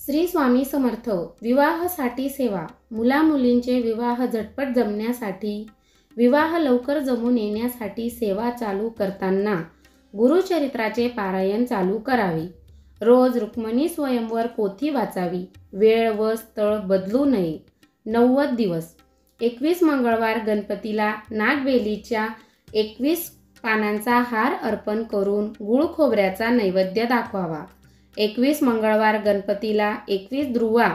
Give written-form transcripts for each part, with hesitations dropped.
श्री स्वामी समर्थ विवाहासाठी सेवा मुलामुलींचे विवाह झटपट जमण्यासाठी विवाह लवकर जमून येण्यासाठी सेवा चालू करताना गुरुचरित्राचे पारायण चालू करावे। रोज रुक्मिणी स्वयंवर पोथी वाचावी। वेळ व स्थळ बदलू नये। 90 दिवस 21 मंगळवार गणपतीला नागबेलीच्या 21 पानांचा हार अर्पण करून गुळ खोबऱ्याचा नैवेद्य दाखवावा। 21 मंगळवार गणपतीला 21 ध्रुवा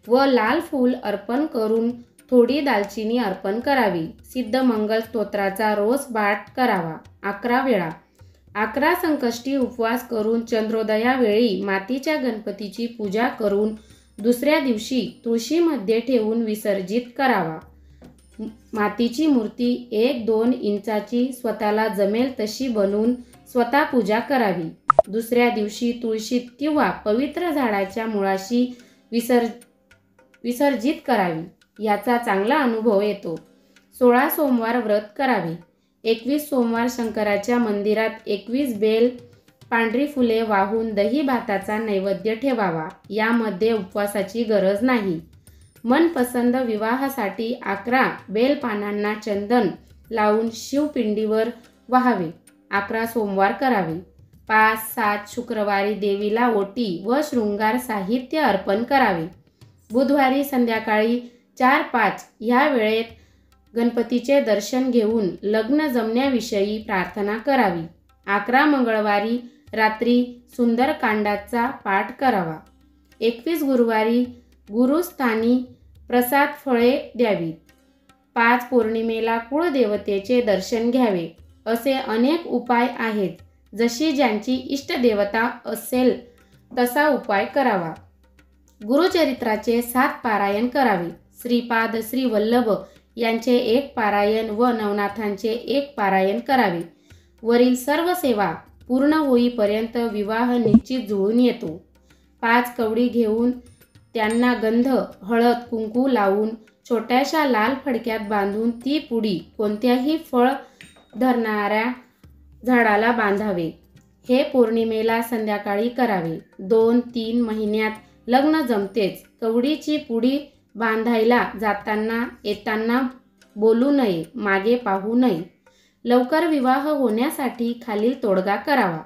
व लाल फूल अर्पण करून थोडी दालचिनी अर्पण करावी। सिद्ध मंगल स्तोत्राचा रोज पाठ करावा 11 वेळा। 11 संकष्टी उपवास करून चंद्रोदयावेळी मातीच्या गणपतीची पूजा करून दुसऱ्या दिवशी तुळशीमध्ये ठेवून विसर्जित करावा। मातीची मूर्ती 1-2 इंचाची स्वतःला जमेल तशी बनवून स्वतः पूजा करावी। दुसऱ्या दिवशी तुळशीत किंवा पवित्र झाडाच्या मुळाशी विसर्जित करावी। याचा चांगला अनुभव येतो। 16 सोमवार व्रत करावे। 21 सोमवार शंकराच्या मंदिरात 21 बेल पांढरी फुले वाहून दही भाताचा नैवेद्य ठेवावा। यामध्ये उपवासाची गरज नाही। मनपसंद विवाहासाठी 11 बेल पानांना चंदन लावून शिवपिंडीवर वाहावे। 11 सोमवार करावे। 5-7 शुक्रवारी देवीला ओटी व शृंगार साहित्य अर्पण करावे। बुधवारी संध्याकाळी 4-5 या वेळेत गणपतीचे दर्शन घेऊन लग्न जमण्याविषयी प्रार्थना करावी। 11 मंगळवारी रात्री सुंदरकांडाचा पाठ करावा। 21 गुरुवारी गुरुस्थानी प्रसाद फळे द्यावीत। 5 पौर्णिमेला कुळदेवतेचे दर्शन घ्यावे। असे अनेक उपाय आहेत। जशी ज्यांची इष्टदेवता असेल तसा उपाय करावा। गुरुचरित्राचे 7 पारायण करावे। श्रीपाद श्री वल्लभ यांचे 1 पारायण व नवनाथांचे 1 पारायण करावे। वरील सर्व सेवा पूर्ण होईपर्यंत विवाह निश्चित जुळून येतो। 5 कवडी घेऊन त्यांना गंध हळद कुंकू लावून छोट्याशा लाल फडक्यात बांधून ती पुडी कोणत्याही फळ धरणाऱ्या झाडाला बांधावे। हे पौर्णिमेला संध्याकाळी करावे। 2-3 महिन्यात लग्न जमतेच। कवडीची पुडी बांधायला जाताना येताना बोलू नये, मागे पाहू नये। लवकर विवाह होण्यासाठी खालील तोडगा करावा।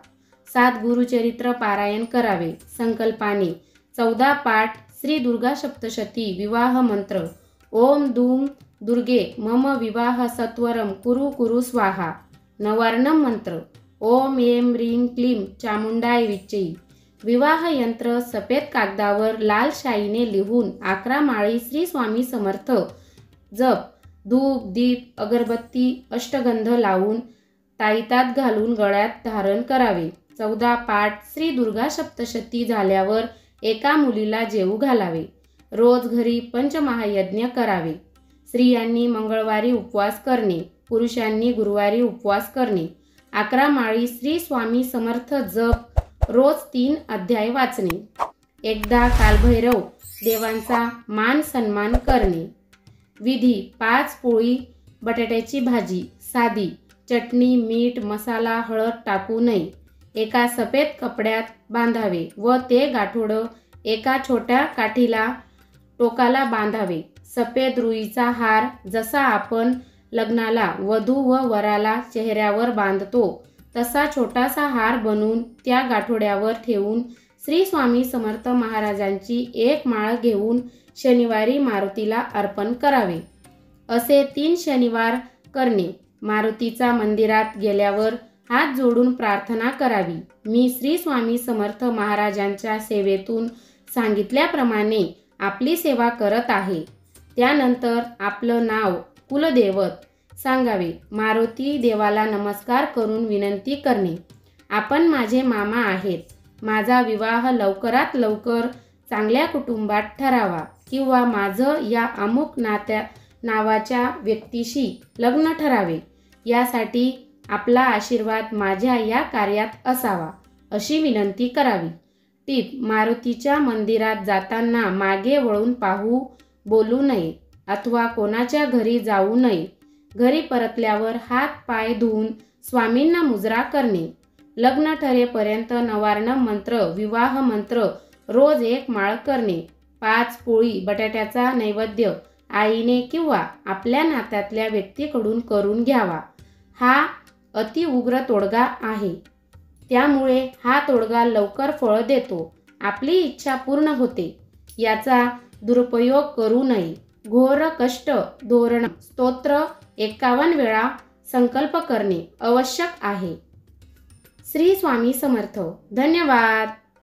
7 गुरुचरित्र पारायण करावे। संकल्पाने 14 पाठ श्री दुर्गा सप्तशती विवाह मंत्र ओम दूम दुर्गे मम विवाह सत्वरम कुरु कुरु स्वाहा। नवार्णम मंत्र ओम ऐं ह्रीं क्लीं चामुंडाय विच्चै। विवाह यंत्र सफेद कागदावर लाल शाईने लिहून 11 माळी श्री स्वामी समर्थ जप धूप दीप अगरबत्ती अष्टगंध लावून ताईतात घालून गळ्यात धारण करावे। 14 पाठ श्री दुर्गा सप्तशती झाल्यावर एका मुलीला जेवू घालावे। रोज घरी पंचमहायज्ञ करावे। स्त्रियांनी मंगळवारी उपवास करणे, पुरुषांनी गुरुवारी उपवास करणे। 11 माळी श्री स्वामी समर्थ जप रोज 3 अध्याय वाचणे। एकदा कालभैरव देवांचा मान सन्मान करणे। विधी 5 पोळी बटाट्याची भाजी साधी, चटणी मीठ मसाला हळद टाकू नये। एका सफेद कपड्यात बांधावे व ते गाठोडं एका छोट्या काठीला टोकाला बांधावे। सफेद रुईचा हार जसा आपण लग्नाला वधू व वराला चेहऱ्यावर बांधतो तसा छोटासा हार बनवून त्या गाठोड्यावर ठेवून श्री स्वामी समर्थ महाराजांची 1 माळ घेऊन शनिवारी मारुतीला अर्पण करावे। असे 3 शनिवार करणे। मारुतीचा मंदिरात गेल्यावर हात जोडून प्रार्थना करावी। मी श्री स्वामी समर्थ महाराजांच्या सेवेतून सांगितल्याप्रमाणे आपली सेवा करत आहे। त्यानंतर आपलं नाव कुलदैवत सांगावे। मारुती देवाला नमस्कार करून विनंती करणे, आपण माझे मामा आहेत। माझा विवाह लवकरात लवकर चांगल्या कुटुंबात ठरावा किंवा माझं या अमुक नावाच्या व्यक्तीशी लग्न ठरावे। यासाठी आपला आशीर्वाद माझ्या या कार्यात असावा अशी विनंती करावी। टीप: मारुतीच्या मंदिरात जाताना मागे वळून पाहू बोलू नये अथवा कोणाच्या घरी जाऊ नये। घरी परतल्यावर हात पाय धुवून स्वामींना मुजरा करणे। लग्न ठरेपर्यंत नवार्णम मंत्र विवाह मंत्र रोज 1 माळ करणे, 5 पोळी बटाट्याचा नैवेद्य आईने किंवा आपल्या नात्यातल्या व्यक्तीकडून करून घ्यावा. हा अतिउग्र तोडगा आहे. त्यामुळे हा तोडगा लवकर फळ देतो. आपली इच्छा पूर्ण होते. याचा दुरुपयोग करू नये. घोर कष्ट धोरण स्तोत्र 51 वेळा संकल्प करणे आवश्यक आहे. श्री स्वामी समर्थ. धन्यवाद.